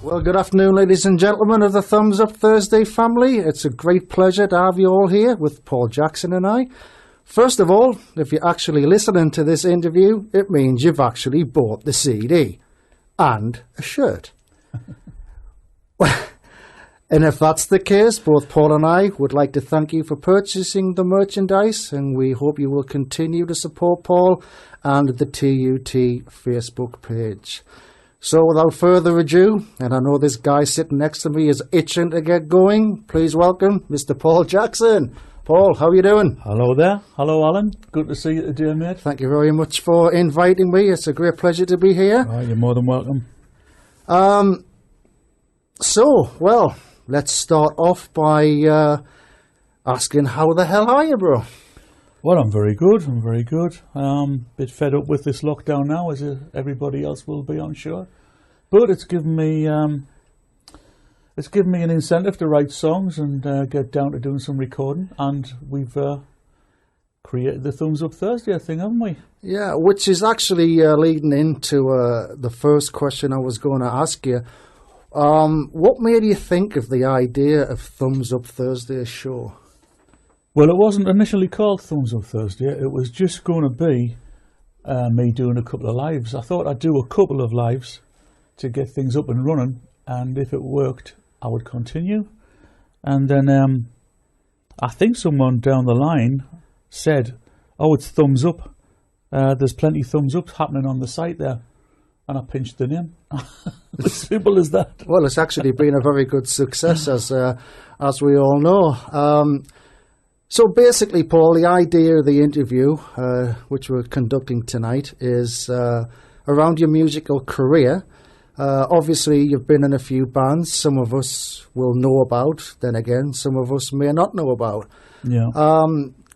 Well, good afternoon, ladies and gentlemen of the Thumbs Up Thursday family. It's a great pleasure to have you all here with Paul Jackson and I. First of all, if you're actually listening to this interview, it means you've actually bought the CD and a shirt. And if that's the case, both Paul and I would like to thank you for purchasing the merchandise, and we hope you will continue to support Paul and the TUT Facebook page. So without further ado, and I know this guy sitting next to me is itching to get going, please welcome Mr. Paul Jackson. Paul, how are you doing? Hello there. Hello, Alan. Good to see you today, mate. Thank you very much for inviting me. It's a great pleasure to be here. Oh, you're more than welcome. Well, let's start off by asking how the hell are you, bro? Well, I'm very good. Bit fed up with this lockdown now, as everybody else will be, I'm sure. But it's given me an incentive to write songs and get down to doing some recording. And we've created the Thumbs Up Thursday thing, haven't we? Yeah, which is actually leading into the first question I was going to ask you. What made you think of the idea of Thumbs Up Thursday show? Well, it wasn't initially called Thumbs Up Thursday. It was just going to be me doing a couple of lives. I thought I'd do a couple of lives to get things up and running, and if it worked, I would continue. And then I think someone down the line said, "Oh, it's thumbs up. There's plenty thumbs ups happening on the site there." And I pinched the name. As simple as that. Well, it's actually been a very good success, as we all know. So basically, Paul, the idea of the interview, which we're conducting tonight, is around your musical career. Obviously, you've been in a few bands. Some of us will know about. Then again, some of us may not know about. Yeah.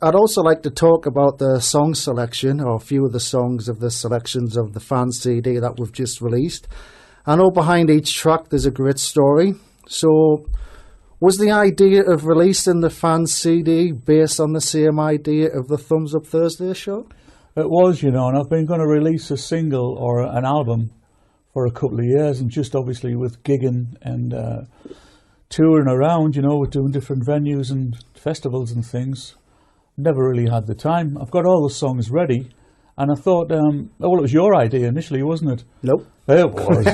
I'd also like to talk about the song selection, or a few of the songs of the selections of the fan CD that we've just released. I know behind each track there's a great story. So, was the idea of releasing the fan CD based on the same idea of the Thumbs Up Thursday show? It was, and I've been going to release a single or an album for a couple of years, and just obviously with gigging and touring around, with doing different venues and festivals and things, never really had the time. I've got all the songs ready, and I thought, it was your idea initially, wasn't it? Nope. It was.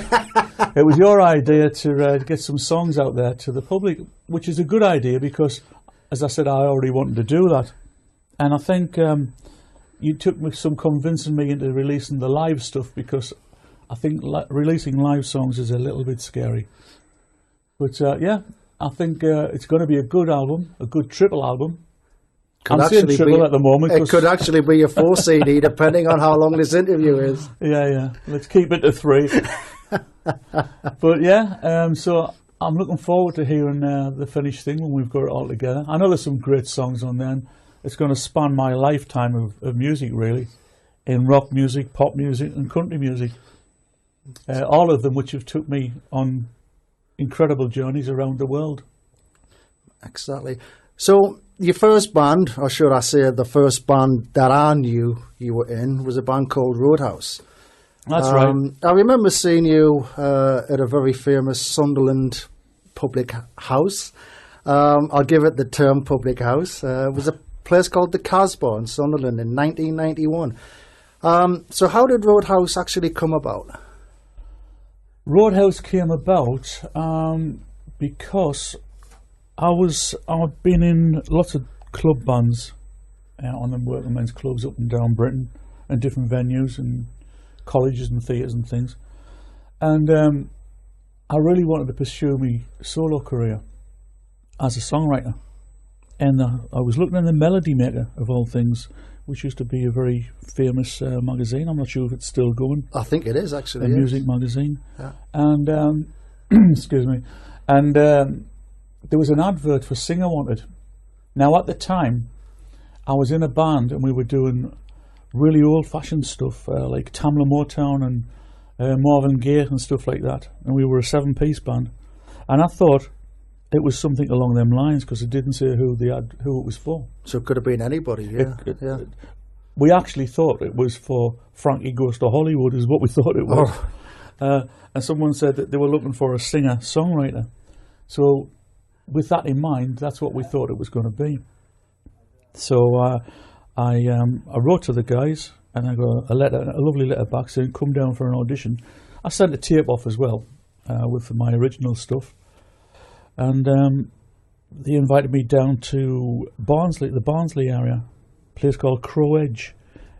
It was your idea to get some songs out there to the public, which is a good idea because, as I said, I already wanted to do that. And I think you took some convincing me into releasing the live stuff, because I think releasing live songs is a little bit scary. But I think it's going to be a good album, a good triple album. I'm saying triple at the moment. It could actually be a 4 CD, depending on how long this interview is. Yeah. Let's keep it to 3. But so I'm looking forward to hearing the finished thing when we've got it all together. I know there's some great songs on there, and it's going to span my lifetime of music, really, in rock music, pop music and country music. All of them which have took me on incredible journeys around the world. Exactly. So your first band, or should I say the first band that I knew you were in, was a band called Roadhouse. That's right. I remember seeing you at a very famous Sunderland public house. I'll give it the term public house. It was a place called the Casbah in Sunderland in 1991. So how did Roadhouse actually come about? Roadhouse came about because I've been in lots of club bands on the working men's clubs up and down Britain, and different venues and colleges and theatres and things, and I really wanted to pursue my solo career as a songwriter, and I was looking in the Melody Maker, of all things, which used to be a very famous magazine. I'm not sure if it's still going. I think it is, actually. A music magazine. Yeah. And excuse me, and there was an advert for Singer Wanted. Now, at the time, I was in a band and we were doing really old-fashioned stuff, like Tamla Motown and Marvin Gaye and stuff like that. And we were a 7-piece band. And I thought it was something along them lines, because it didn't say who it was for. So it could have been anybody, yeah. We actually thought it was for Frankie Goes to Hollywood, is what we thought it was. And someone said that they were looking for a singer-songwriter. So with that in mind, that's what we thought it was going to be. So I wrote to the guys, and I got a lovely letter back saying, come down for an audition. I sent a tape off as well with my original stuff. And they invited me down to Barnsley, the Barnsley area, a place called Crow Edge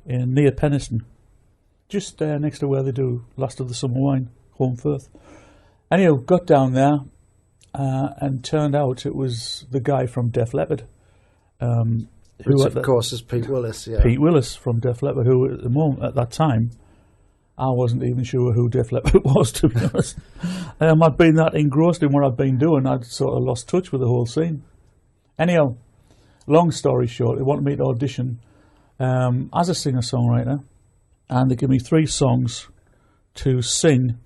near Penistone, just next to where they do Last of the Summer Wine, Home Firth. Anyhow, got down there, and turned out it was the guy from Def Leppard. Which, of course, is Pete Willis. Yeah. Pete Willis from Def Leppard, who at that time, I wasn't even sure who Def Leppard was, to be honest. I'd been that engrossed in what I'd been doing, I'd sort of lost touch with the whole scene. Anyhow, long story short, they wanted me to audition as a singer-songwriter, and they gave me 3 songs to sing,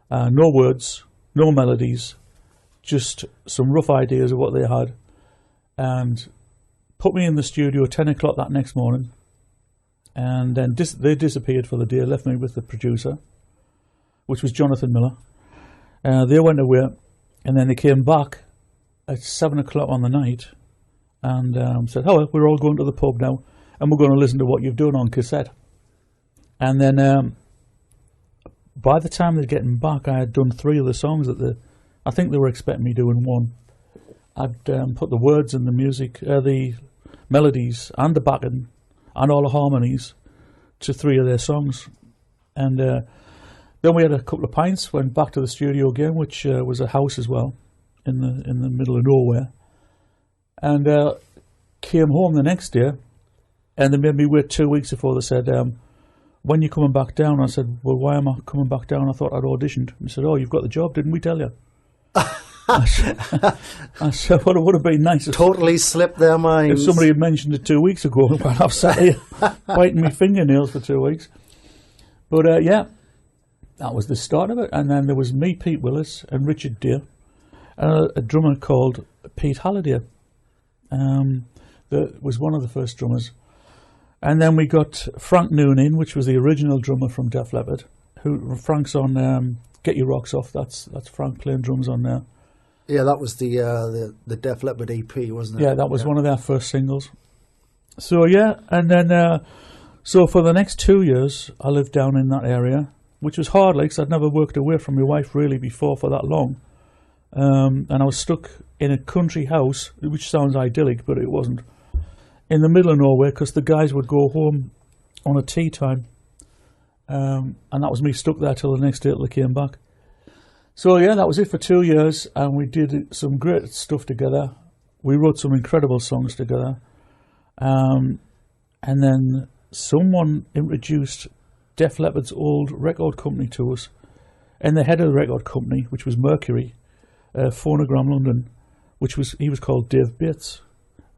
no words, no melodies, just some rough ideas of what they had, and put me in the studio at 10 o'clock that next morning, and then they disappeared for the day, left me with the producer, which was Jonathan Miller. They went away, and then they came back at 7 o'clock on the night and said, oh, we're all going to the pub now, and we're going to listen to what you've done on cassette. And then by the time they'd gotten back, I had done 3 of the songs that I think they were expecting me doing 1. I'd put the words and the music, the melodies and the backing and all the harmonies to 3 of their songs. And then we had a couple of pints, went back to the studio again, which was a house as well, in the middle of nowhere. And came home the next day, and they made me wait 2 weeks before they said, when you coming back down? I said, well, why am I coming back down? I thought I'd auditioned. He said, oh, you've got the job, didn't we tell you? I said, well, it would have been nice if, totally slipped their minds. If somebody had mentioned it 2 weeks ago, while I've sat here biting my fingernails for 2 weeks. But yeah, that was the start of it. And then there was me, Pete Willis, and Richard Deere, and a drummer called Pete Halliday. That was one of the first drummers. And then we got Frank Noon in, which was the original drummer from Def Leppard. Frank's on Get Your Rocks Off. That's Frank playing drums on there. Yeah, that was the Def Leppard EP, wasn't it? Yeah, that was one of their first singles. So yeah, and then so for the next 2 years, I lived down in that area, which was hard, like, 'cause I'd never worked away from my wife really before for that long. And I was stuck in a country house, which sounds idyllic, but it wasn't, in the middle of nowhere, because the guys would go home on a tea time. And that was me stuck there till the next day till they came back. So yeah, that was it for 2 years, and we did some great stuff together. We wrote some incredible songs together. And then someone introduced Def Leppard's old record company to us. And the head of the record company, which was Mercury, Phonogram London, he was called Dave Bates.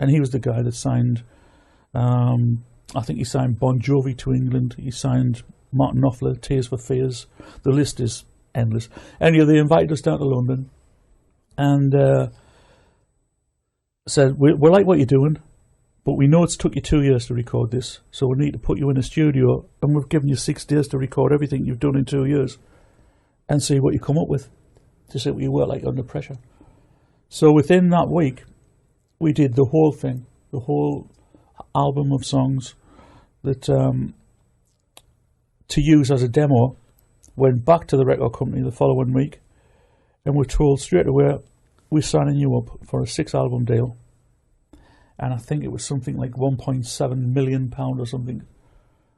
And he was the guy that signed, I think he signed Bon Jovi to England. He signed Martin Knopfler, Tears for Fears. The list is endless. Anyway, they invited us down to London and said, we like what you're doing, but we know it's took you 2 years to record this, so we need to put you in a studio, and we've given you 6 days to record everything you've done in 2 years and see what you come up with, to see what you work like under pressure. So within that week, we did the whole thing, the whole album of songs that to use as a demo. Went back to the record company the following week, and were told straight away, we're signing you up for a 6-album deal. And I think it was something like £1.7 million or something.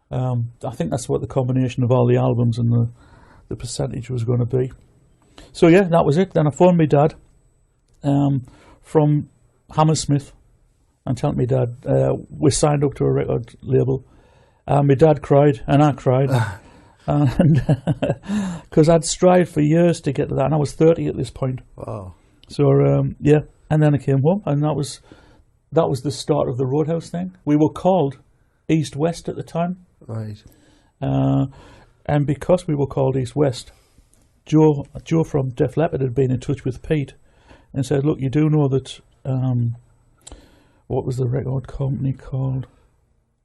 I think that's what the combination of all the albums and the percentage was going to be. So yeah, that was it. Then I phoned my dad from Hammersmith and told my dad we signed up to a record label. My dad cried and I cried. And because I'd strived for years to get to that, and I was 30 at this point. Wow. So yeah, and then I came home, and that was the start of the Roadhouse thing. We were called East West at the time, right? And because we were called East West, Joe from Def Leppard had been in touch with Pete and said, "Look, you do know that what was the record company called?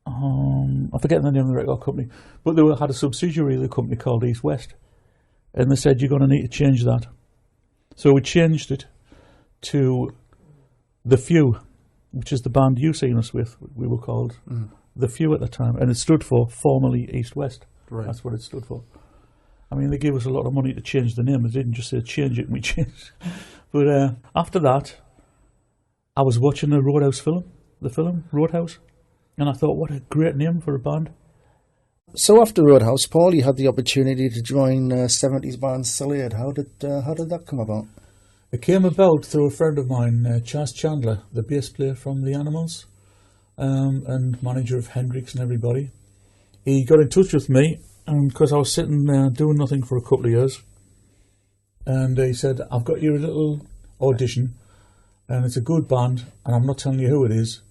I forget the name of the record company, but they had a subsidiary of the company called East West, And they said, you're going to need to change that. So we changed it to The Few, which is the band you seen us with. We were called The Few at the time. And it stood for formerly East West. Right. That's what it stood for. I mean, they gave us a lot of money to change the name. They didn't just say change it and we changed. But after that, I was watching the film Roadhouse. And I thought, what a great name for a band. So after Roadhouse, Paul, you had the opportunity to join 70s band Slade. How did that come about? It came about through a friend of mine, Chas Chandler, the bass player from The Animals, and manager of Hendrix and everybody. He got in touch with me because I was sitting there doing nothing for a couple of years. And he said, I've got you a little audition, and it's a good band, and I'm not telling you who it is,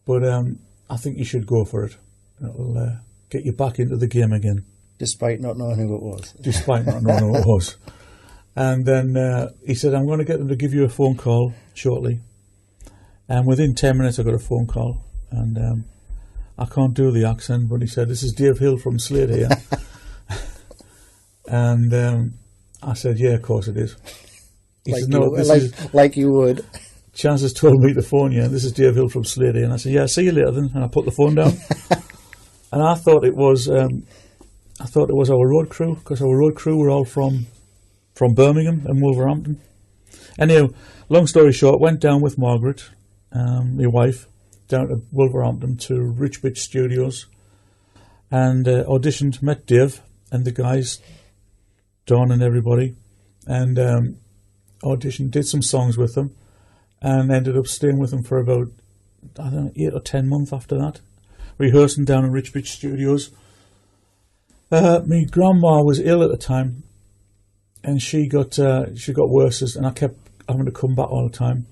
but I think you should go for it. It'll get you back into the game again. Despite not knowing who it was. Despite not knowing who it was. And then he said, I'm going to get them to give you a phone call shortly. And within 10 minutes I got a phone call. And I can't do the accent, but he said, this is Dave Hill from Slade here. And I said, yeah, of course it is. He said, no, like you would. Chances told me to phone you, and this is Dave Hill from Slade here. And I said, yeah, see you later then. And I put the phone down. And I thought it was our road crew, because our road crew were all from Birmingham and Wolverhampton. Anyhow, long story short, went down with Margaret, my wife, down to Wolverhampton to Rich Bitch Studios, and auditioned, met Dave and the guys, Don and everybody, and auditioned, did some songs with them, and ended up staying with them for about, I don't know, 8 or 10 months after that, rehearsing down in Rich Bitch Studios. My grandma was ill at the time, and she got worse, and I kept having to come back all the time.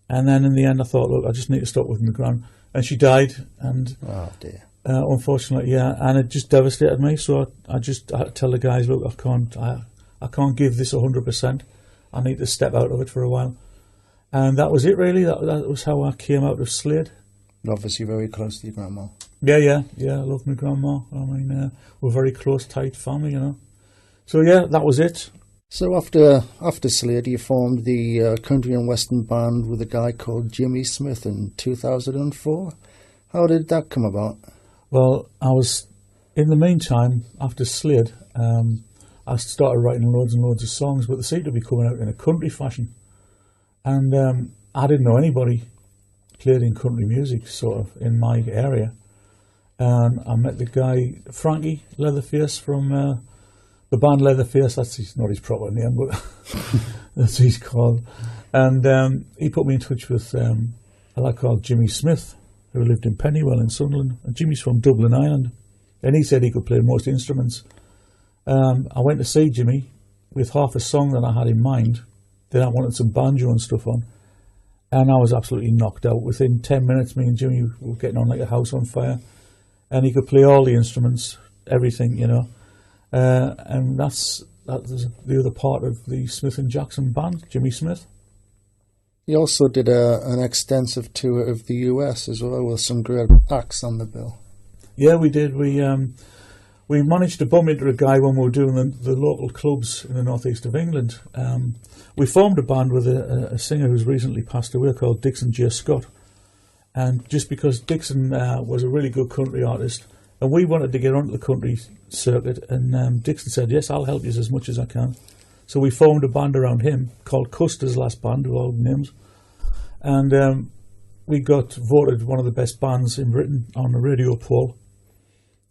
And then in the end, I thought, look, I just need to stop with my gran. And she died, and oh dear, unfortunately, yeah, and it just devastated me. So I had to tell the guys, look, I can't give this 100%. I need to step out of it for a while. And that was it, really. That was how I came out of Slade. Obviously very close to your grandma. Yeah, I love my grandma. I mean, we're very close, tight family, you know. So yeah, that was it. So after Slade, you formed the country and western band with a guy called Jimmy Smith in 2004. How did that come about? Well, I was, in the meantime, after Slade, I started writing loads and loads of songs, but they seemed to be coming out in a country fashion. And I didn't know anybody played in country music, sort of, in my area. And I met the guy, Frankie Leatherface, from the band Leatherface. That's not his proper name, but that's what he's called. And he put me in touch with a lad called Jimmy Smith, who lived in Pennywell in Sunderland. And Jimmy's from Dublin, Ireland. And he said he could play most instruments. I went to see Jimmy with half a song that I had in mind. Then I wanted some banjo and stuff on. And I was absolutely knocked out. Within 10 minutes, me and Jimmy were getting on like a house on fire. And he could play all the instruments, everything, you know. And that was the other part of the Smith and Jackson band, Jimmy Smith. He also did an extensive tour of the US as well, with some great acts on the bill. Yeah, we did. We managed to bump into a guy when we were doing the local clubs in the northeast of England. We formed a band with a singer who's recently passed away called Dixon J. Scott. And just because Dixon was a really good country artist, and we wanted to get onto the country circuit, and Dixon said, yes, I'll help you as much as I can. So we formed a band around him called Custer's Last Band, with all the names. And we got voted one of the best bands in Britain on the radio poll.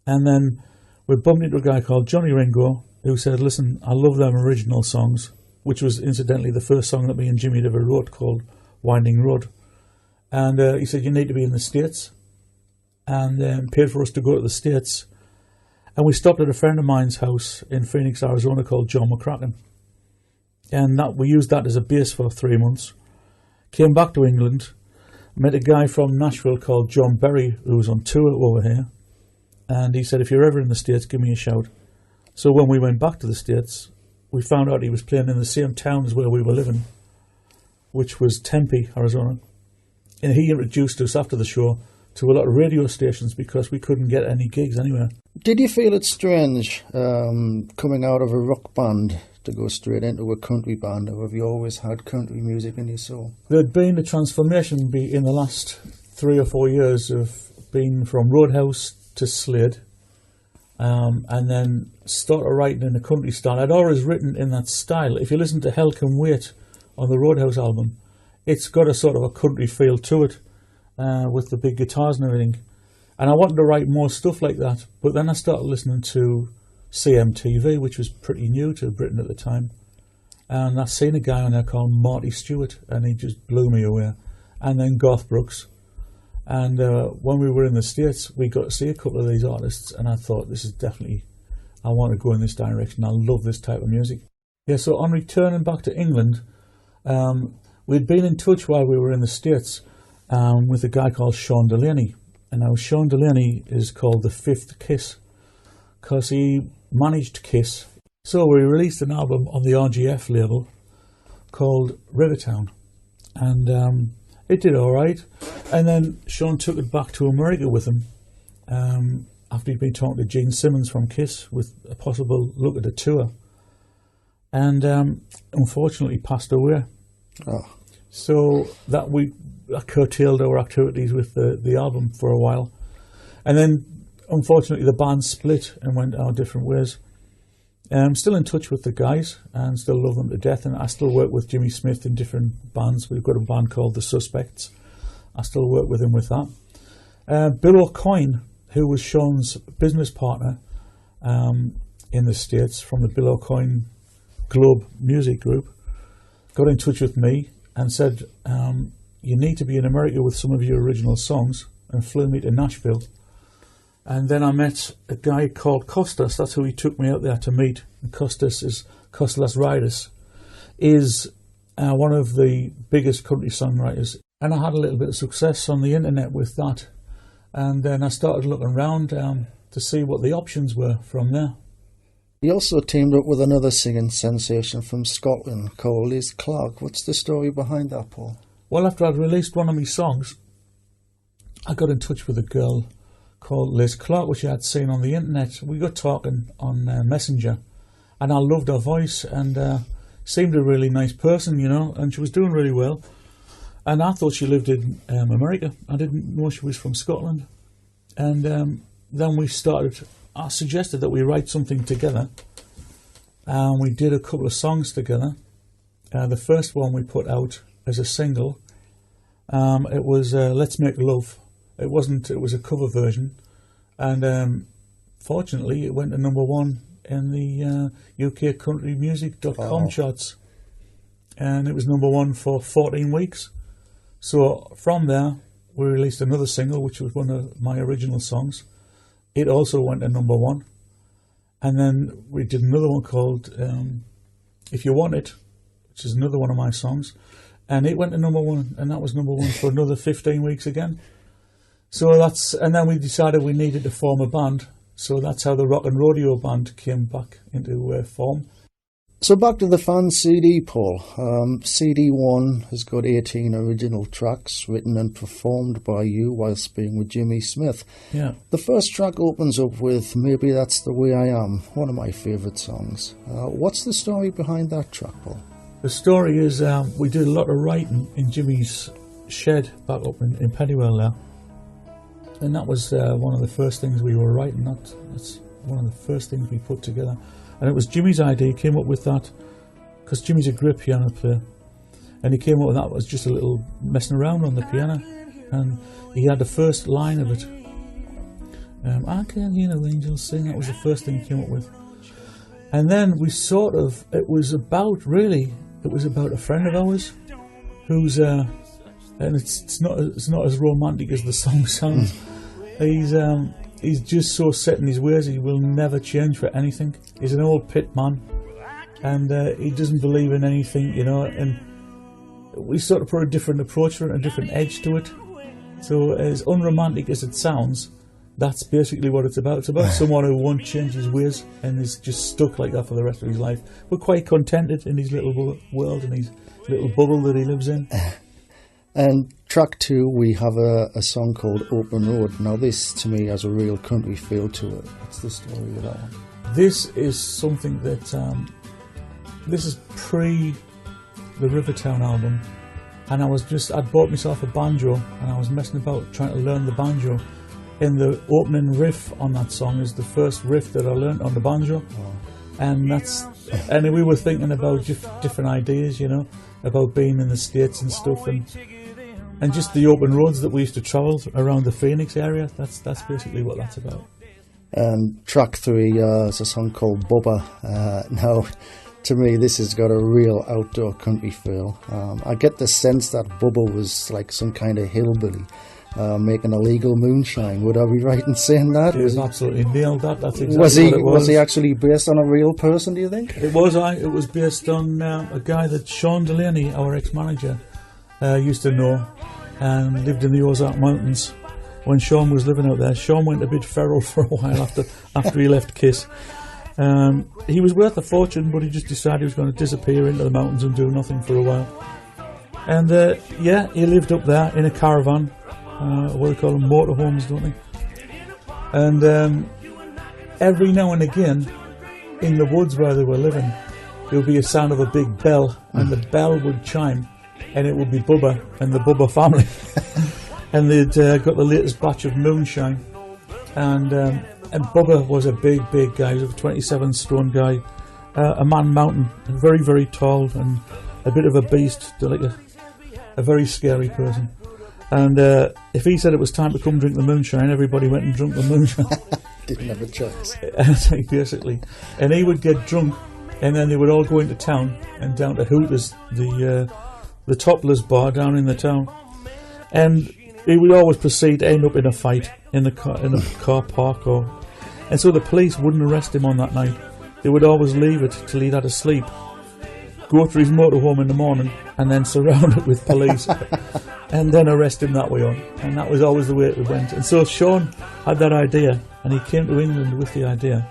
And then we bumped into a guy called Johnny Ringo, who said, listen, I love them original songs, which was incidentally the first song that me and Jimmy ever wrote, called Winding Road. And he said, you need to be in the States, and paid for us to go to the States. And we stopped at a friend of mine's house in Phoenix, Arizona, called John McCracken. And we used that as a base for 3 months. Came back to England, met a guy from Nashville called John Berry, who was on tour over here. And he said, if you're ever in the States, give me a shout. So when we went back to the States, we found out he was playing in the same town as where we were living, which was Tempe, Arizona. And he introduced us after the show to a lot of radio stations because we couldn't get any gigs anywhere. Did you feel it strange coming out of a rock band to go straight into a country band, or have you always had country music in your soul? There'd been a transformation in the last 3 or 4 years of being from Roadhouse to Slade, and then started writing in a country style. I'd always written in that style. If you listen to Hell Can Wait on the Roadhouse album, it's got a sort of a country feel to it, with the big guitars and everything. And I wanted to write more stuff like that, but then I started listening to CMTV, which was pretty new to Britain at the time, and I seen a guy on there called Marty Stewart, and he just blew me away. And then Garth Brooks, and when we were in the States, we got to see a couple of these artists, and I thought, this is definitely, I want to go in this direction. I love this type of music. Yeah, so on returning back to England, we'd been in touch while we were in the States with a guy called Sean Delaney. And now Sean Delaney is called the Fifth Kiss because he managed Kiss. So we released an album on the RGF label called Rivertown, and it did all right. And then Sean took it back to America with him after he'd been talking to Gene Simmons from Kiss with a possible look at a tour, and unfortunately passed away. Oh. So that curtailed our activities with the album for a while, and then unfortunately the band split and went our different ways. I'm still in touch with the guys and still love them to death, and I still work with Jimmy Smith in different bands. We've got a band called The Suspects. I still work with him with that. Bill O'Coin, who was Sean's business partner in the States from the Bill O'Coin Globe Music Group, got in touch with me and said, you need to be in America with some of your original songs, and flew me to Nashville. And then I met a guy called Costas. That's who he took me out there to meet. And Costas Riders is one of the biggest country songwriters. And I had a little bit of success on the internet with that. And then I started looking around to see what the options were from there. You also teamed up with another singing sensation from Scotland called Liz Clark. What's the story behind that, Paul? Well, after I'd released one of my songs, I got in touch with a girl called Liz Clark, which I had seen on the internet. We got talking on Messenger, and I loved her voice, and seemed a really nice person, you know, and she was doing really well. And I thought she lived in America. I didn't know she was from Scotland. And then I suggested that we write something together, and we did a couple of songs together. The first one we put out as a single, it was Let's Make Love. It was a cover version, and fortunately it went to #1 in the UK countrymusic.com charts, and it was #1 for 14 weeks. So from there we released another single, which was one of my original songs. It also went to #1, and then we did another one called If You Want It, which is another one of my songs, and it went to #1, and that was #1 for another 15 weeks again. So and then we decided we needed to form a band, so that's how the Rock and Rodeo band came back into form. So back to the fan CD, Paul. CD1 has got 18 original tracks written and performed by you whilst being with Jimmy Smith. Yeah. The first track opens up with Maybe That's the Way I Am, one of my favourite songs. What's the story behind that track, Paul? The story is we did a lot of writing in Jimmy's shed back up in Pennywell there. And that was one of the first things we were writing. That's one of the first things we put together. And it was Jimmy's idea. He came up with that because Jimmy's a great piano player. And he came up with that. It was just a little messing around on the piano. And he had the first line of it. I can hear no angels sing. That was the first thing he came up with. And then it was about a friend of ours who's, and it's not as romantic as the song sounds. He's just so set in his ways. He will never change for anything. He's an old pit man, and he doesn't believe in anything, you know. And we sort of put a different approach to it, a different edge to it. So as unromantic as it sounds, that's basically what it's about. It's about someone who won't change his ways and is just stuck like that for the rest of his life. We're quite contented in his little world and his little bubble that he lives in. And track 2, we have a song called Open Road. Now this, to me, has a real country feel to it. What's the story of that one? This is something that, this is pre the Rivertown album, and I'd bought myself a banjo, and I was messing about trying to learn the banjo. And the opening riff on that song is the first riff that I learnt on the banjo. Oh. And we were thinking about different ideas, you know, about being in the States and stuff, and just the open roads that we used to travel around the Phoenix area. That's basically what that's about. Track 3 is a song called Bubba. Now, to me, this has got a real outdoor country feel. I get the sense that Bubba was like some kind of hillbilly making illegal moonshine. Would I be right in saying that? He was absolutely nailed that. That's exactly what it was. Was he actually based on a real person, do you think? It was. It was based on a guy that Sean Delaney, our ex-manager, used to know, and lived in the Ozark Mountains. When Sean was living out there, Sean went a bit feral for a while after he left Kiss. He was worth a fortune, but he just decided he was going to disappear into the mountains and do nothing for a while. And he lived up there in a caravan. What do they call them? Motorhomes, don't they? And every now and again, in the woods where they were living, there would be a sound of a big bell, and the bell would chime, and it would be Bubba and the Bubba family. And they'd got the latest batch of moonshine. And Bubba was a big guy. He was a 27-stone guy, a man mountain, very, very tall, and a bit of a beast, like a very scary person. And if he said it was time to come drink the moonshine, everybody went and drank the moonshine. Didn't have a choice. Basically. And he would get drunk, and then they would all go into town and down to Hooters, the topless bar down in the town. And he would always proceed to end up in a fight in a car park. And so the police wouldn't arrest him on that night. They would always leave it till he'd had a sleep, go to his motorhome in the morning, and then surround it with police. And then arrest him that way on. And that was always the way it went. And so Sean had that idea, and he came to England with the idea.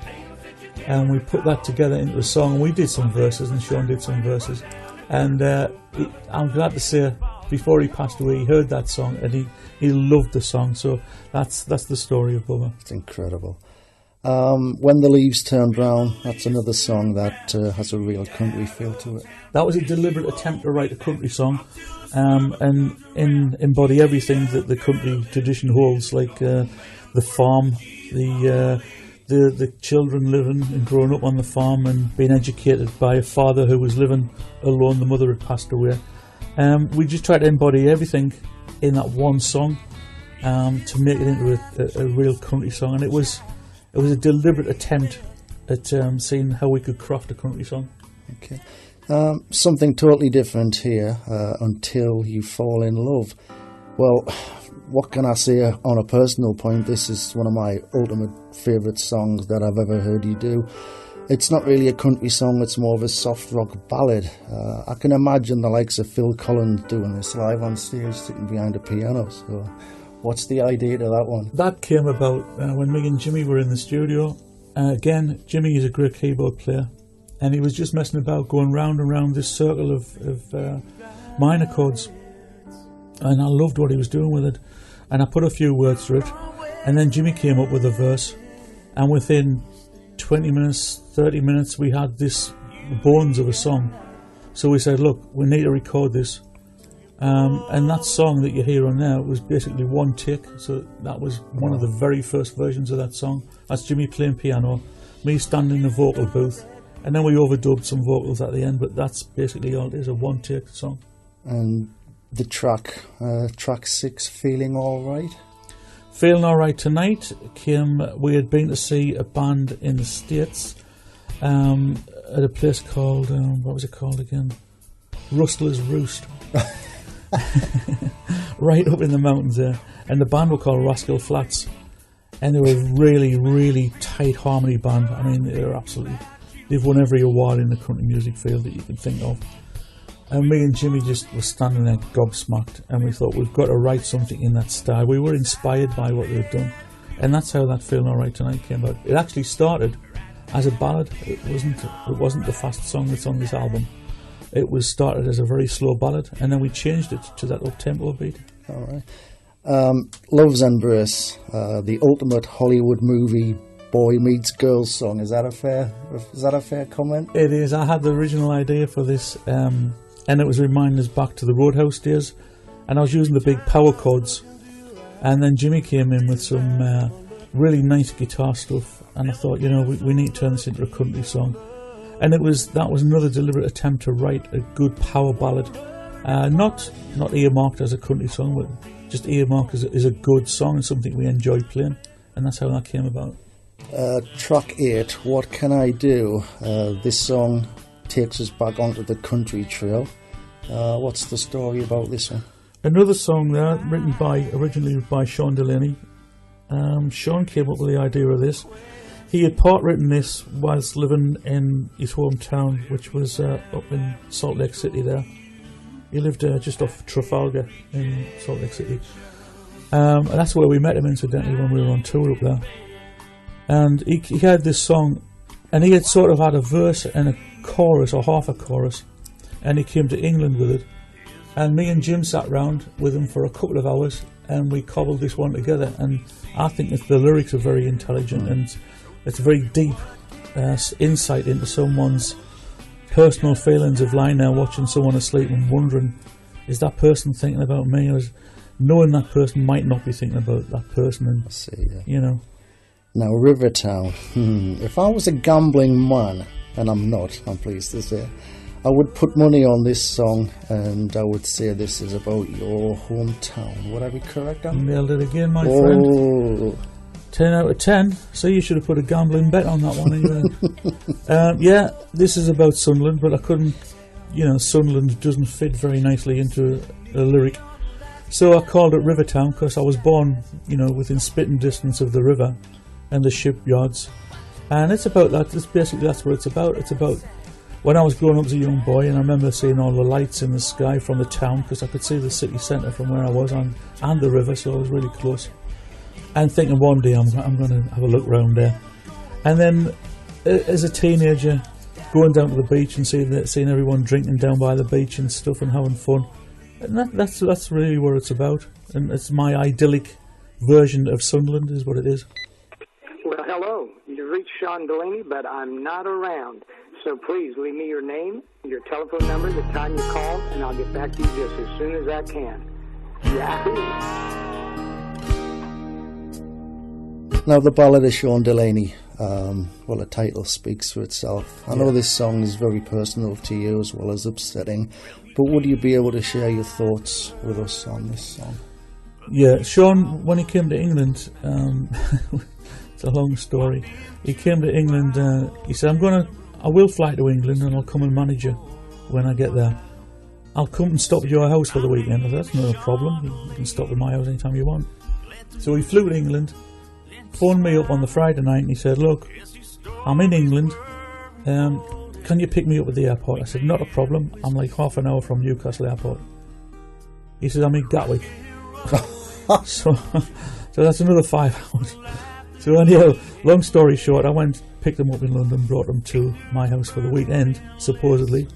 And we put that together into a song. We did some verses, and Sean did some verses. And I'm glad to say, before he passed away, he heard that song, and he loved the song. So that's the story of Bubba. It's incredible. When the Leaves Turn Brown, that's another song that has a real country feel to it. That was a deliberate attempt to write a country song, and embody everything that the country tradition holds, like the farm, the children living and growing up on the farm and being educated by a father who was living alone. The mother had passed away. We just tried to embody everything in that one song to make it into a real country song, and it was a deliberate attempt at seeing how we could craft a country song. Okay. Something totally different here, Until You Fall in Love. Well, what can I say on a personal point? This is one of my ultimate favourite songs that I've ever heard you do. It's not really a country song, it's more of a soft rock ballad. I can imagine the likes of Phil Collins doing this live on stage, sitting behind a piano. So what's the idea to that one? That came about when me and Jimmy were in the studio. Again, Jimmy is a great keyboard player, and he was just messing about, going round and round this circle of minor chords. And I loved what he was doing with it. And I put a few words to it. And then Jimmy came up with a verse. And within 20 minutes, 30 minutes, we had this bones of a song. So we said, look, we need to record this. And that song that you hear on there was basically one take. So that was one of the very first versions of that song. That's Jimmy playing piano, me standing in the vocal booth, and then we overdubbed some vocals at the end. But that's basically all it is, a one take song. And the track 6, Feeling Alright? Feeling Alright Tonight we had been to see a band in the States at a place called, what was it called again? Rustler's Roost. Right up in the mountains there. And the band were called Rascal Flats. And they were a really, really tight harmony band. I mean, they've won every award in the country music field that you can think of. And me and Jimmy just were standing there gobsmacked, and we thought, we've got to write something in that style. We were inspired by what they'd done, and that's how that Feeling Alright Tonight came out. It actually started as a ballad. It wasn't the fast song that's on this album. it was started as a very slow ballad, and then we changed it to that up-tempo beat. All right. Love's Embrace, the ultimate Hollywood movie boy meets girl song. Is that a fair comment? It is. I had the original idea for this, and it was reminding us back to the Roadhouse days, and I was using the big power chords, and then Jimmy came in with some really nice guitar stuff, and I thought, we need to turn this into a country song, and that was another deliberate attempt to write a good power ballad, not earmarked as a country song, but just earmarked as a good song and something we enjoy playing, and that's how that came about. Track 8, What Can I Do? This song takes us back onto the country trail. What's the story about this one? Another song there, written originally by Sean Delaney. Sean came up with the idea of this. He had part-written this whilst living in his hometown, which was up in Salt Lake City there. He lived just off Trafalgar in Salt Lake City. And that's where we met him, incidentally, when we were on tour up there. And he had this song, and he had sort of had a verse and a chorus, or half a chorus, and he came to England with it. And me and Jim sat round with him for a couple of hours, and we cobbled this one together. And I think that the lyrics are very intelligent, and it's a very deep insight into someone's personal feelings of lying there watching someone asleep and wondering, is that person thinking about me, or knowing that person might not be thinking about that person, and I see, yeah. Now, Rivertown. If I was a gambling man, and I'm not, I'm pleased to say, I would put money on this song, and I would say this is about your hometown. Would I be correct, Dan? Nailed it again, my friend. 10 out of 10. So you should have put a gambling bet on that one. Yeah, this is about Sunderland, but I couldn't, Sunderland doesn't fit very nicely into a lyric. So I called it Rivertown because I was born, within spitting distance of the river and the shipyards. And it's about that. That's what it's about. It's about when I was growing up as a young boy, and I remember seeing all the lights in the sky from the town, because I could see the city centre from where I was and the river, so I was really close. And thinking one day I'm going to have a look round there. And then as a teenager, going down to the beach and seeing everyone drinking down by the beach and stuff and having fun. And that's really what it's about. And it's my idyllic version of Sunderland is what it is. Well, hello. You've reached Sean Delaney, but I'm not around. So please leave me your name, your telephone number, the time you called, and I'll get back to you just as soon as I can. Yahoo! Now, the ballad of Sean Delaney, the title speaks for itself. I know this song is very personal to you as well as upsetting, but would you be able to share your thoughts with us on this song? Yeah, Sean, when he came to England, it's a long story. He came to England, he said, I will fly to England and I'll come and manage you when I get there. I'll come and stop at your house for the weekend. I said, that's not a problem. You can stop at my house anytime you want. So he flew to England, phoned me up on the Friday night, and he said, look, I'm in England. Can you pick me up at the airport? I said, not a problem. I'm like half an hour from Newcastle Airport. He said, I'm in Gatwick. so that's another 5 hours. So anyhow, long story short, I went, picked him up in London, brought him to my house for the weekend, supposedly,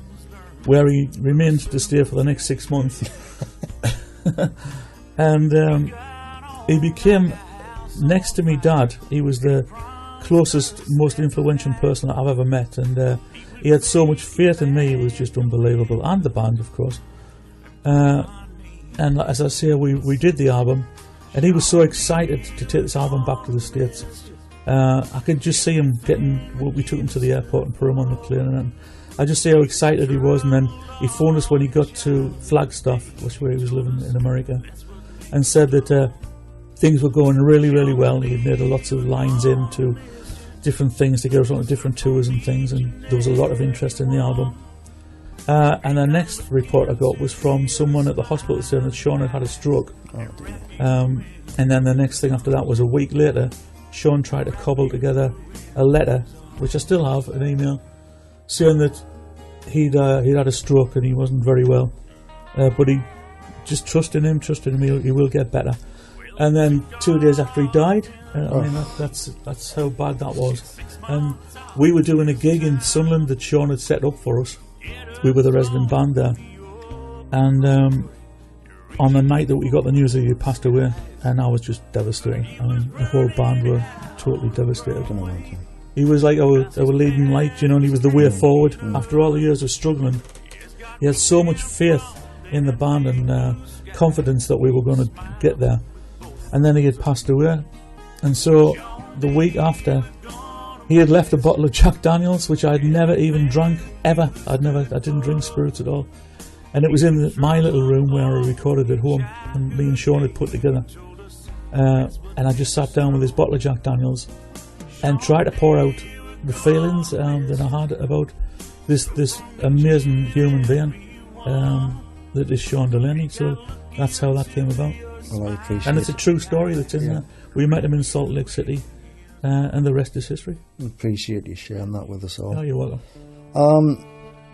where he remained to stay for the next 6 months. And he became, next to me dad, he was the closest, most influential person I've ever met, and he had so much faith in me, it was just unbelievable, and the band, of course. And as I say, we did the album, and he was so excited to take this album back to the States. I could just see him we took him to the airport and put him on the plane, and I just see how excited he was. And then he phoned us when he got to Flagstaff, which where he was living in America, and said that things were going really, really well. He had made lots of lines into different things to get us on different tours and things, and there was a lot of interest in the album. And the next report I got was from someone at the hospital saying that Sean had a stroke. Oh, dear. And then the next thing after that was a week later, Sean tried to cobble together a letter, which I still have, an email, saying that he'd had a stroke and he wasn't very well. But he just trusted him, he will get better. And then 2 days after he died, that's how bad that was. And we were doing a gig in Sunderland that Sean had set up for us. we were the resident band there. And on the night that we got the news that he had passed away, and I was just devastated. I mean, the whole band were totally devastated. He was like our leading light, you know, and he was the way forward. After all the years of struggling, he had so much faith in the band and confidence that we were going to get there. And then he had passed away. And so the week after, he had left a bottle of Jack Daniels, which I'd never even drank, ever. I didn't drink spirits at all. And it was in my little room where I recorded at home, and me and Sean had put together. And I just sat down with this bottle of Jack Daniels and tried to pour out the feelings that I had about this amazing human being that is Sean Delaney. So that's how that came about. Well, I appreciate it. And it's a true story that's in there. We met him in Salt Lake City, and the rest is history. I appreciate you sharing that with us all. Oh, you're welcome.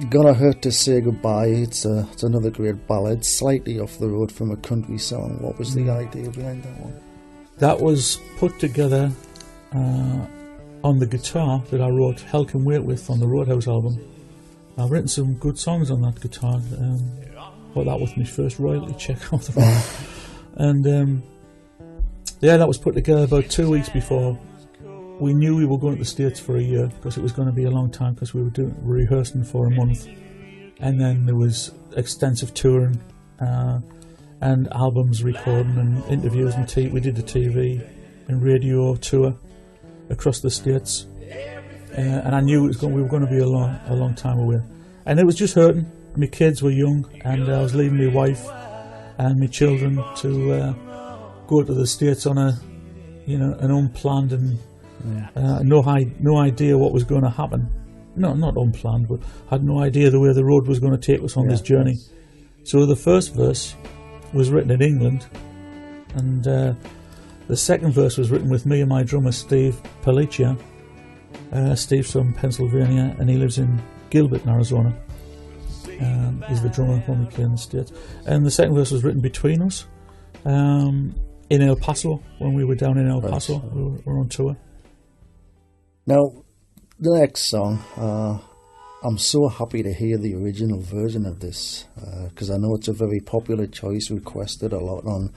Gonna Hurt to Say Goodbye. It's another great ballad, slightly off the road from a country song. What was the idea behind that one? That was put together on the guitar that I wrote Hell Can Wait with on the Roadhouse album. I've written some good songs on that guitar. Well, that was my first royalty check off the phone. And that was put together about 2 weeks before we knew we were going to the States for a year, because it was going to be a long time, because we were rehearsing for a month. And then there was extensive touring and albums recording and interviews, and we did the TV and radio tour across the States. And I knew we were going to be a long time away. And it was just hurting. My kids were young, and I was leaving my wife and my children to go to the States on an unplanned and no idea what was going to happen. No, not unplanned, but had no idea the way the road was going to take us on this journey. So the first verse was written in England, and the second verse was written with me and my drummer Steve Palicia. Steve's from Pennsylvania, and he lives in Gilbert, Arizona. He's the drummer when we play in the States. And the second verse was written between us in El Paso, when we were down in El Paso. We were on tour. Now, the next song, I'm so happy to hear the original version of this, because I know it's a very popular choice, requested a lot on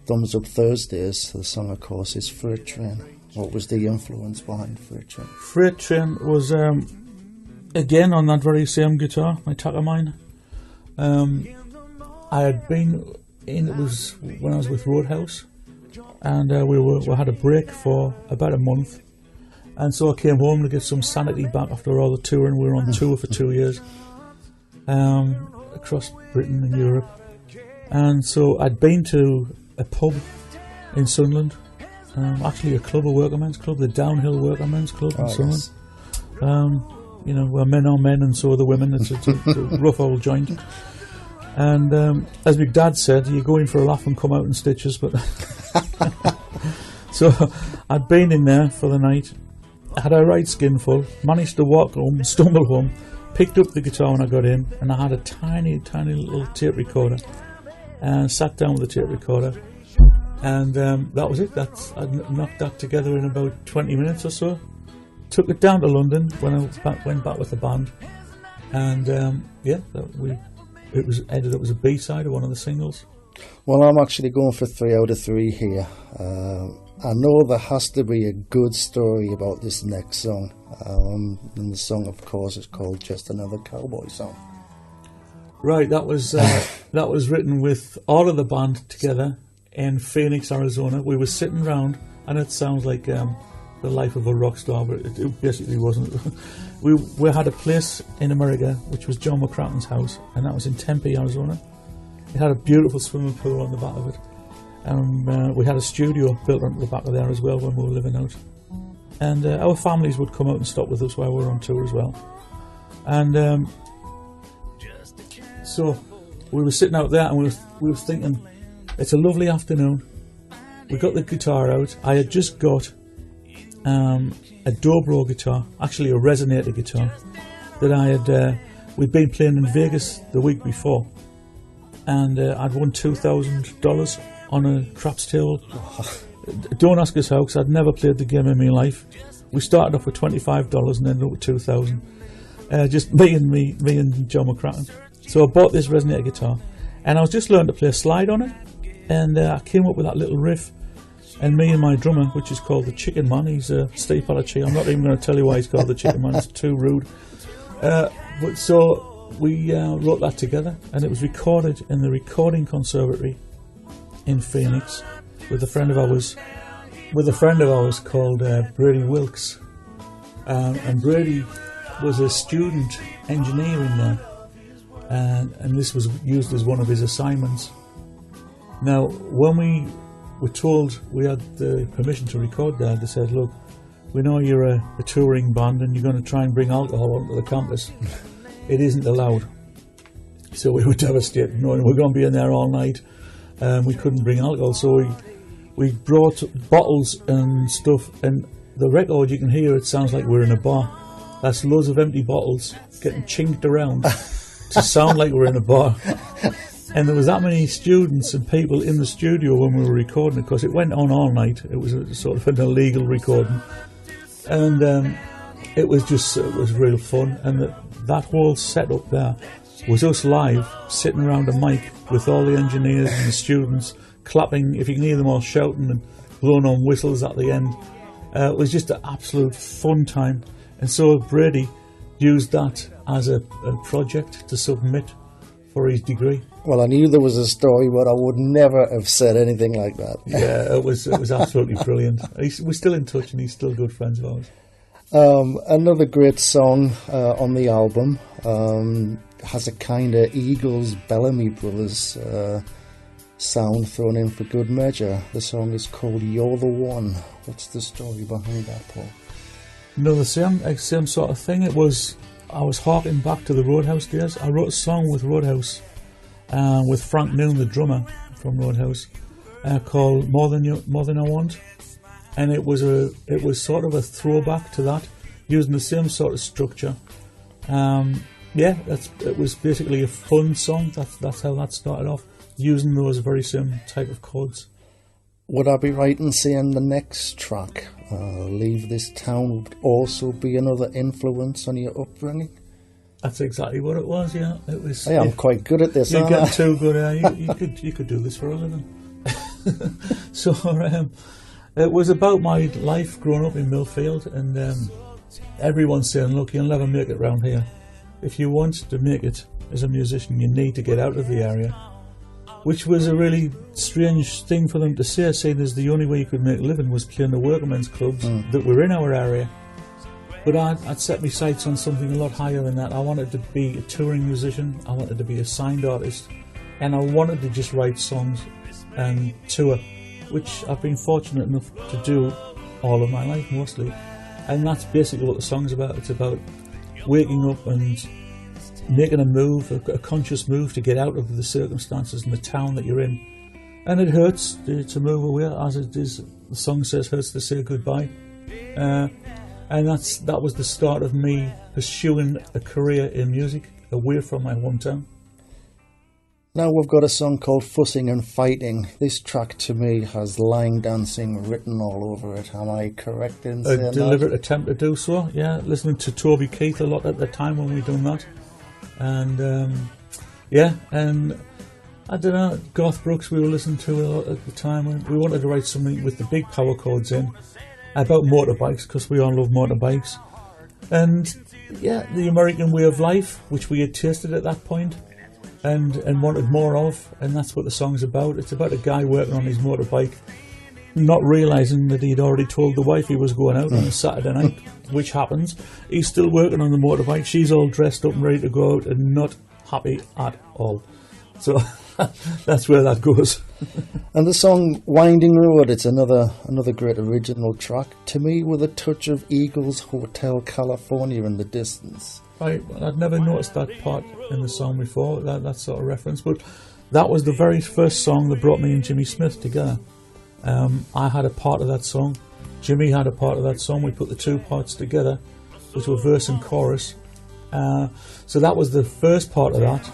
Thumbs Up Thursdays. The song, of course, is Freight Train. What was the influence behind Freight Train? Freight Train was, again, on that very same guitar, my Takamine. I had been in, it was when I was with Roadhouse, and we had a break for about a month. And so I came home to get some sanity back after all the touring. We were on tour for 2 years across Britain and Europe. And so I'd been to a pub in Sunderland, actually a club, a workmen's club, the Downhill Workmen's Club in Sunderland. Yes. Where men are men and so are the women. It's a rough old joint. And as my dad said, you go in for a laugh and come out in stitches. But so I'd been in there for the night. I had a right skinful, managed to walk home, stumble home, picked up the guitar when I got in, and I had a tiny, tiny little tape recorder, and sat down with the tape recorder, and that was it. I knocked that together in about 20 minutes or so. Took it down to London when I went back with the band, and it was ended up as a B-side of one of the singles. Well, I'm actually going for 3 out of 3 here. I know there has to be a good story about this next song. And the song, of course, is called Just Another Cowboy Song. Right, that was written with all of the band together in Phoenix, Arizona. We were sitting round, and it sounds like the life of a rock star, but it basically wasn't. We had a place in America, which was John McCratten's house, and that was in Tempe, Arizona. It had a beautiful swimming pool on the back of it. We had a studio built onto the back of there as well when we were living out. And our families would come out and stop with us while we were on tour as well. And so we were sitting out there, and we were thinking, it's a lovely afternoon. We got the guitar out. I had just got a dobro guitar, actually a resonator guitar, that we'd been playing in Vegas the week before. And I'd won $2,000 on a craps table. Don't ask us how, because I'd never played the game in my life. We started off with $25 and ended up with $2,000. just me and John McCracken. So I bought this resonator guitar, and I was just learning to play a slide on it, and I came up with that little riff. And me and my drummer, which is called the Chicken Man, he's Steve Palachi. I'm not even going to tell you why he's called the Chicken Man, it's too rude. But so we wrote that together, and it was recorded in the Recording Conservatory in Phoenix with a friend of ours called Brady Wilkes. And Brady was a student engineer in there, and this was used as one of his assignments. Now, when we were told we had the permission to record there, they said, look, we know you're a touring band and you're going to try and bring alcohol onto the campus. It isn't allowed. So we were devastated, knowing we're going to be in there all night. We couldn't bring alcohol, so we brought bottles and stuff, and the record, you can hear it sounds like we're in a bar. That's loads of empty bottles getting chinked around to sound like we're in a bar. And there was that many students and people in the studio when we were recording it, because it went on all night. It was a sort of an illegal recording, and it was real fun. And that whole setup there was us live, sitting around a mic with all the engineers and the students clapping. If you can hear them all shouting and blowing on whistles at the end, it was just an absolute fun time. And so Brady used that as a project to submit for his degree. Well, I knew there was a story, but I would never have said anything like that. Yeah, it was absolutely brilliant. We're still in touch, and he's still good friends of ours. Another great song on the album has a kind of Eagles, Bellamy Brothers sound thrown in for good measure. The song is called You're the One. What's the story behind that, Paul? No, the same sort of thing. I was harking back to the Roadhouse days. I wrote a song with Roadhouse, with Frank Noon, the drummer from Roadhouse, called More Than I Want, and it was sort of a throwback to that, using the same sort of structure. It was basically a fun song. That's how that started off, using those very same type of chords. Would I be right in saying the next track, Leave This Town, would also be another influence on your upbringing? That's exactly what it was, yeah. It was. Hey, I'm quite good at this, You're getting too good, you could do this for a living. So, it was about my life growing up in Millfield, and everyone's saying, look, you'll never make it round here. If you want to make it as a musician, you need to get out of the area. Which was a really strange thing for them to say, saying as the only way you could make a living was playing the workmen's clubs that were in our area. But I'd set my sights on something a lot higher than that. I wanted to be a touring musician, I wanted to be a signed artist, and I wanted to just write songs and tour, which I've been fortunate enough to do all of my life, mostly. And that's basically what the song's about. It's about waking up and making a move, a conscious move to get out of the circumstances in the town that you're in. And it hurts to move away, as it is, the song says, hurts to say goodbye. And that was the start of me pursuing a career in music away from my hometown. Now we've got a song called Fussing and Fighting. This track to me has line dancing written all over it. Am I correct in saying that? A deliberate attempt to do so, yeah. Listening to Toby Keith a lot at the time when we done that. And and I don't know, Garth Brooks we were listening to a lot at the time. We wanted to write something with the big power chords in, about motorbikes, because we all love motorbikes. And yeah, the American way of life, which we had tasted at that point and wanted more of, and that's what the song's about. It's about a guy working on his motorbike, not realising that he'd already told the wife he was going out on a Saturday night, which happens. He's still working on the motorbike, she's all dressed up and ready to go out and not happy at all. So that's where that goes. And the song Winding Road, it's another great original track, to me with a touch of Eagles Hotel California in the distance. Right, well, I'd never noticed that part in the song before, that sort of reference, but that was the very first song that brought me and Jimmy Smith together. I had a part of that song, Jimmy had a part of that song, we put the two parts together, which were verse and chorus. So that was the first part of that.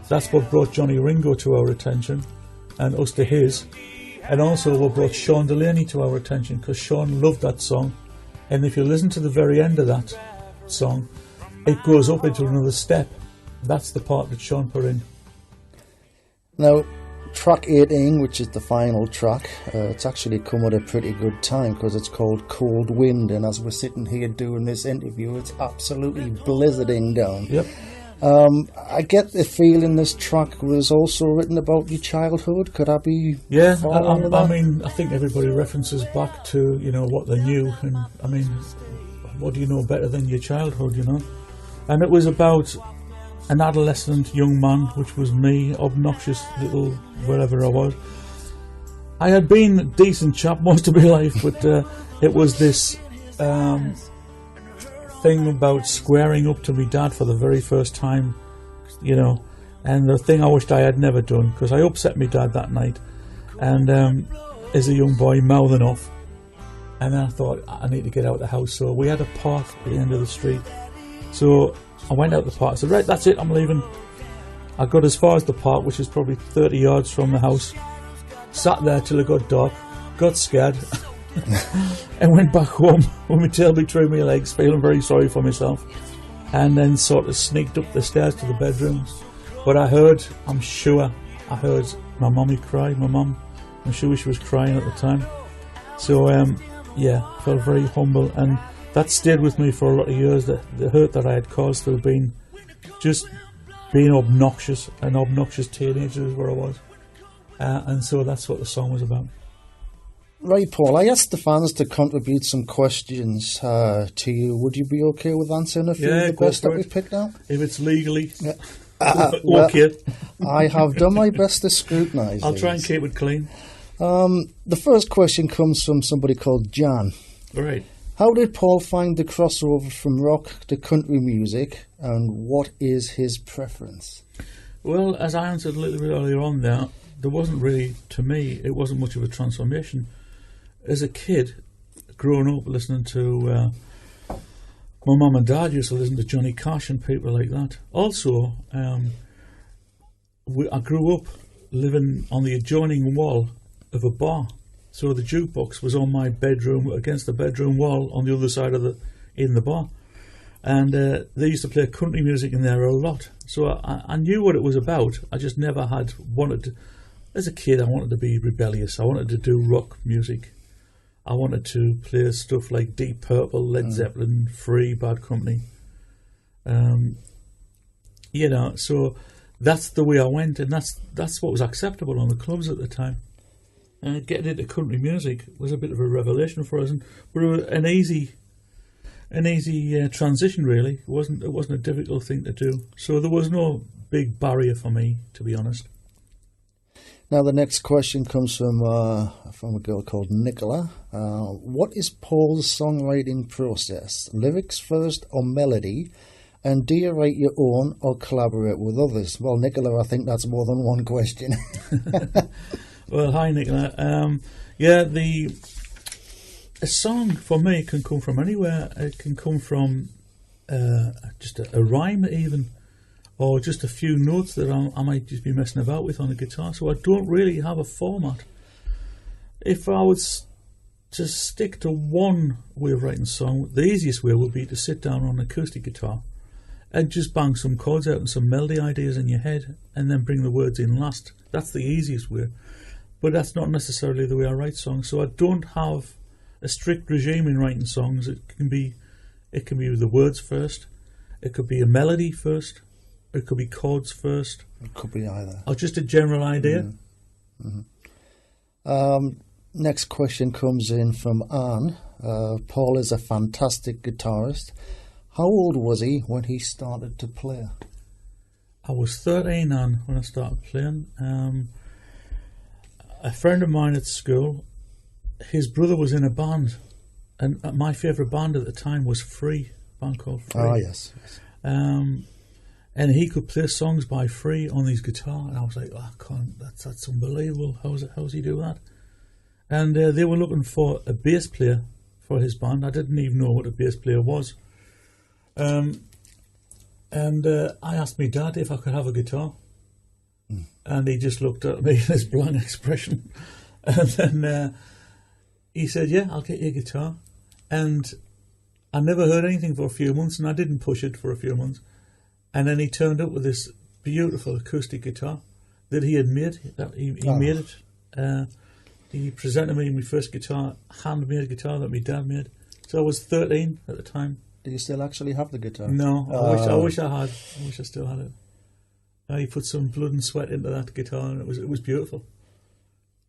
That's what brought Johnny Ringo to our attention, and us to his. And also what brought Sean Delaney to our attention, because Sean loved that song. And if you listen to the very end of that song, it goes up into another step. That's the part that Sean put in. Now, track 18, which is the final track, it's actually come at a pretty good time because it's called Cold Wind, and as we're sitting here doing this interview, it's absolutely blizzarding down. Yep. I get the feeling this track was also written about your childhood. Could I be? Yeah, following I that? mean, I think everybody references back to, you know, what they knew, and I mean, what do you know better than your childhood, you know? And it was about an adolescent young man, which was me, obnoxious little wherever I was. I had been a decent chap most of my life, but it was this thing about squaring up to my dad for the very first time, you know, and the thing I wished I had never done, because I upset my dad that night, and as a young boy mouthing off, and then I thought, I need to get out of the house. So we had a path at the end of the street, so I went out the park. I said, right, that's it, I'm leaving. I got as far as the park, which is probably 30 yards from the house, sat there till it got dark, got scared, and went back home with my tail between my legs, feeling very sorry for myself, and then sort of sneaked up the stairs to the bedrooms. But I'm sure I heard my mummy cry, my mum. I'm sure she was crying at the time. So, yeah, felt very humble, and that stayed with me for a lot of years, the hurt that I had caused through being obnoxious, an obnoxious teenager is where I was. And so that's what the song was about. Right, Paul, I asked the fans to contribute some questions to you. Would you be okay with answering a few of the best that we've picked out? If it's legally well, okay. I have done my best to scrutinise I'll try and these. keep it clean. The first question comes from somebody called Jan. All right. How did Paul find the crossover from rock to country music, and what is his preference? Well, as I answered a little bit earlier on there wasn't really, to me, it wasn't much of a transformation. As a kid, growing up listening to my mum and dad used to listen to Johnny Cash and people like that. Also, I grew up living on the adjoining wall of a bar. So the jukebox was on my bedroom, against the bedroom wall on the other side of in the bar. And they used to play country music in there a lot. So I knew what it was about. I just never had wanted to. As a kid, I wanted to be rebellious. I wanted to do rock music. I wanted to play stuff like Deep Purple, Led Zeppelin, Free, Bad Company. You know, so that's the way I went, and that's what was acceptable on the clubs at the time. And getting into country music was a bit of a revelation for us, but an easy transition, really. It wasn't a difficult thing to do. So there was no big barrier for me, to be honest. Now the next question comes from a girl called Nicola. What is Paul's songwriting process? Lyrics first or melody? And do you write your own or collaborate with others? Well, Nicola, I think that's more than one question. Well, hi, Nicola. A song for me can come from anywhere. It can come from just a rhyme even, or just a few notes that I might just be messing about with on the guitar. So I don't really have a format. If I was to stick to one way of writing a song, the easiest way would be to sit down on an acoustic guitar and just bang some chords out and some melody ideas in your head, and then bring the words in last. That's the easiest way. But that's not necessarily the way I write songs. So I don't have a strict regime in writing songs. It can be with the words first. It could be a melody first. It could be chords first. It could be either. Or just a general idea. Mm-hmm. Next question comes in from Anne. Paul is a fantastic guitarist. How old was he when he started to play? I was 13, Anne, when I started playing. A friend of mine at school, his brother was in a band, and my favourite band at the time was Free, a band called Free. Oh, yes. And he could play songs by Free on his guitar, and I was like, oh, I can't, that's unbelievable. How's he do that? And they were looking for a bass player for his band. I didn't even know what a bass player was. And I asked my dad if I could have a guitar. And he just looked at me with this blank expression. And then he said, yeah, I'll get you a guitar. And I never heard anything for a few months, and I didn't push it for a few months. And then he turned up with this beautiful acoustic guitar that he had made. He made it. He presented me my first guitar, handmade guitar that my dad made. So I was 13 at the time. Do you still actually have the guitar? No, I wish I had. I wish I still had it. He put some blood and sweat into that guitar, and it was beautiful.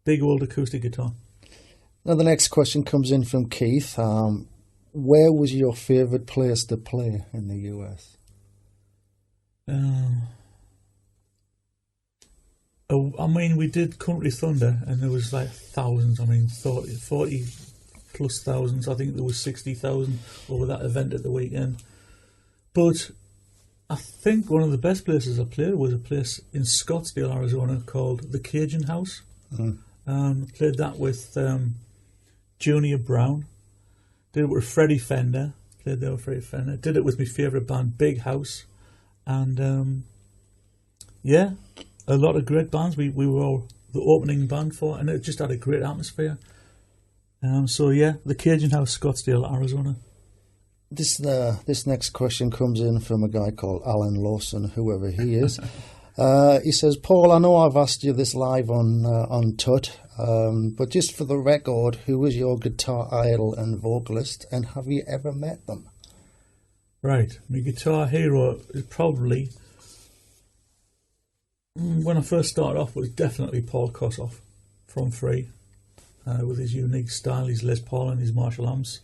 Big old acoustic guitar. Now the next question comes in from Keith. Where was your favourite place to play in the US? I mean, we did Country Thunder, and there was like thousands. I mean, 40 plus thousands. I think there was 60,000 over that event at the weekend. But I think one of the best places I played was a place in Scottsdale, Arizona, called the Cajun House. Played that with Junior Brown. Did it with Freddie Fender. Played there with Freddie Fender. Did it with my favourite band, Big House. And yeah, a lot of great bands. We were all the opening band for, and it just had a great atmosphere. So yeah, the Cajun House, Scottsdale, Arizona. This next question comes in from a guy called Alan Lawson, whoever he is. He says, Paul, I know I've asked you this live on Tut, but just for the record, who is your guitar idol and vocalist, and have you ever met them? Right, my guitar hero is probably, when I first started off, was definitely Paul Kossoff from Free, with his unique style, his Les Paul and his Marshall amps.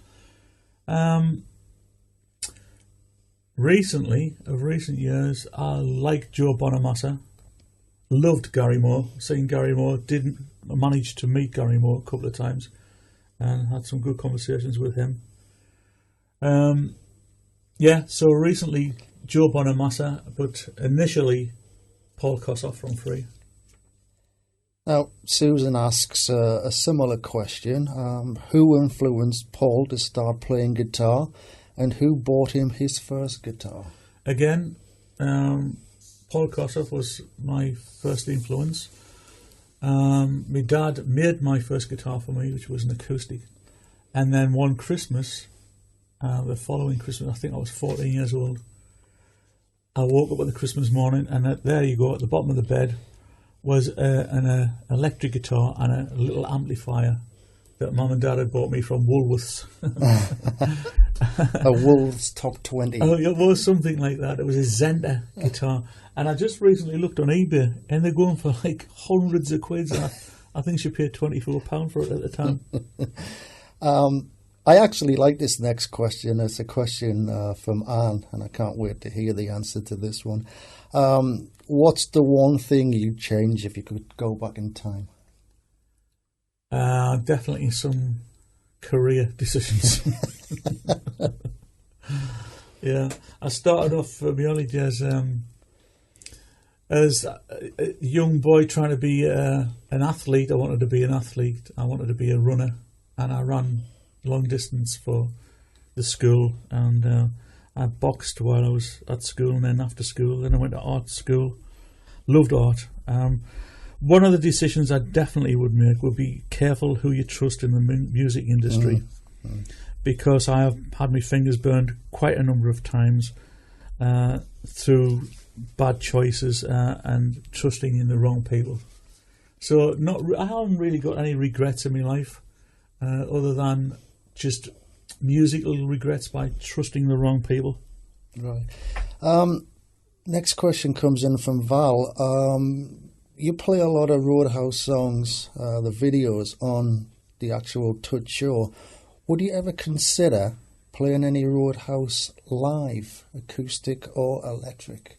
Recent years, I like Joe Bonamassa. Loved Gary Moore. Seen Gary Moore. Didn't manage to meet Gary Moore a couple of times, and had some good conversations with him. So recently Joe Bonamassa, but initially Paul Kossoff from Free. Now, Susan asks a similar question. Who influenced Paul to start playing guitar, and who bought him his first guitar? Again, Paul Kossoff was my first influence. My dad made my first guitar for me, which was an acoustic. And then one Christmas, the following Christmas, I think I was 14 years old, I woke up at the Christmas morning, and there you go, at the bottom of the bed was an electric guitar and a little amplifier that Mum and Dad had bought me from Woolworths. A Wolves Top 20. Oh, it was something like that. It was a Zenta guitar. And I just recently looked on eBay, and they're going for like hundreds of quid. I think she paid £24 for it at the time. I actually like this next question. It's a question from Anne, and I can't wait to hear the answer to this one. What's the one thing you'd change if you could go back in time? Definitely some career decisions. Yeah, I started off my early days as a young boy trying to be an athlete. I wanted to be an athlete. I wanted to be a runner, and I ran long distance for the school, and I boxed while I was at school, and then after school, then I went to art school. Loved art. One of the decisions I definitely would make would be careful who you trust in the music industry, because I have had my fingers burned quite a number of times through bad choices and trusting in the wrong people. So I haven't really got any regrets in my life other than just musical regrets by trusting the wrong people. Right. Next question comes in from Val. You play a lot of Roadhouse songs, the videos on the actual Tut show. Would you ever consider playing any Roadhouse live, acoustic or electric?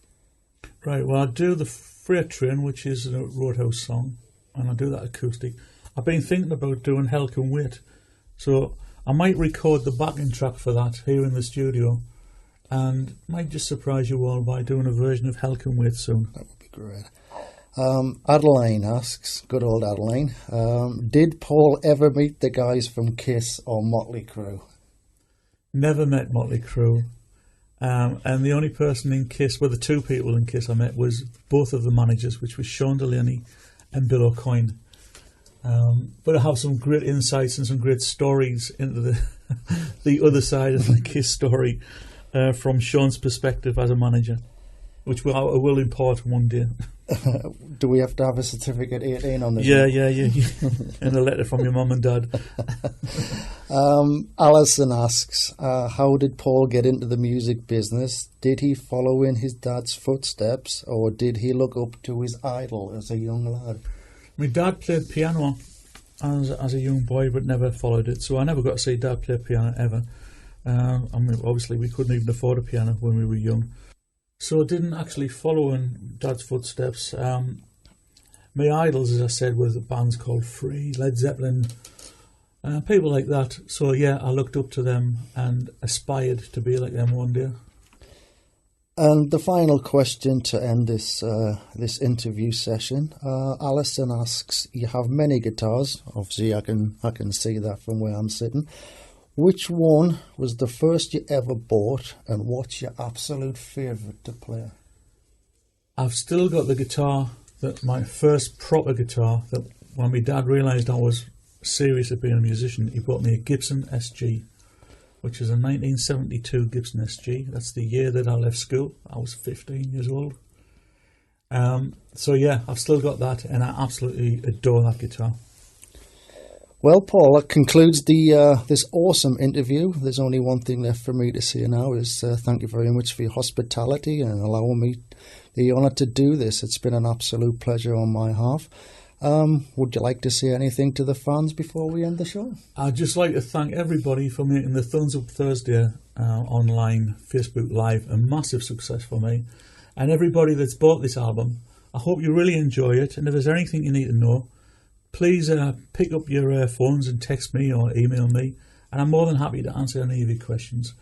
Right, well, I do the Freight Train, which is a Roadhouse song, and I do that acoustic. I've been thinking about doing Hell Can Wait, so I might record the backing track for that here in the studio, and might just surprise you all by doing a version of Hell Can Wait soon. That would be great. Adeline asks, good old Adeline, did Paul ever meet the guys from Kiss or Motley Crue? Never met Motley Crue. And the only person in Kiss, well, the two people in Kiss I met was both of the managers, which was Sean Delaney and Bill O'Coin. But I have some great insights and some great stories into the other side of the Kiss story from Sean's perspective as a manager, which I will impart one day. Do we have to have a certificate 18 on this? Yeah. And a letter from your mum and dad. Alison asks, how did Paul get into the music business? Did he follow in his dad's footsteps, or did he look up to his idol as a young lad? My dad played piano as a young boy, but never followed it, so I never got to see Dad play piano ever. Obviously we couldn't even afford a piano when we were young, so I didn't actually follow in Dad's footsteps. My idols, as I said, were the bands called Free, Led Zeppelin, people like that. So yeah, I looked up to them and aspired to be like them one day. And the final question to end this interview session, Alison asks, you have many guitars. Obviously, I can see that from where I'm sitting. Which one was the first you ever bought, and what's your absolute favourite to play? I've still got the guitar, my first proper guitar, that when my dad realised I was serious at being a musician, he bought me a Gibson SG, which is a 1972 Gibson SG. That's the year that I left school. I was 15 years old. So yeah, I've still got that, and I absolutely adore that guitar. Well, Paul, that concludes this awesome interview. There's only one thing left for me to say now is thank you very much for your hospitality and allowing me the honour to do this. It's been an absolute pleasure on my half. Would you like to say anything to the fans before we end the show? I'd just like to thank everybody for making the Thumbs Up Thursday online Facebook Live a massive success for me. And everybody that's bought this album, I hope you really enjoy it. And if there's anything you need to know, please pick up your phones and text me or email me. And I'm more than happy to answer any of your questions.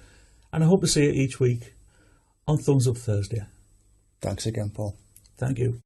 And I hope to see you each week on Thumbs Up Thursday. Thanks again, Paul. Thank you.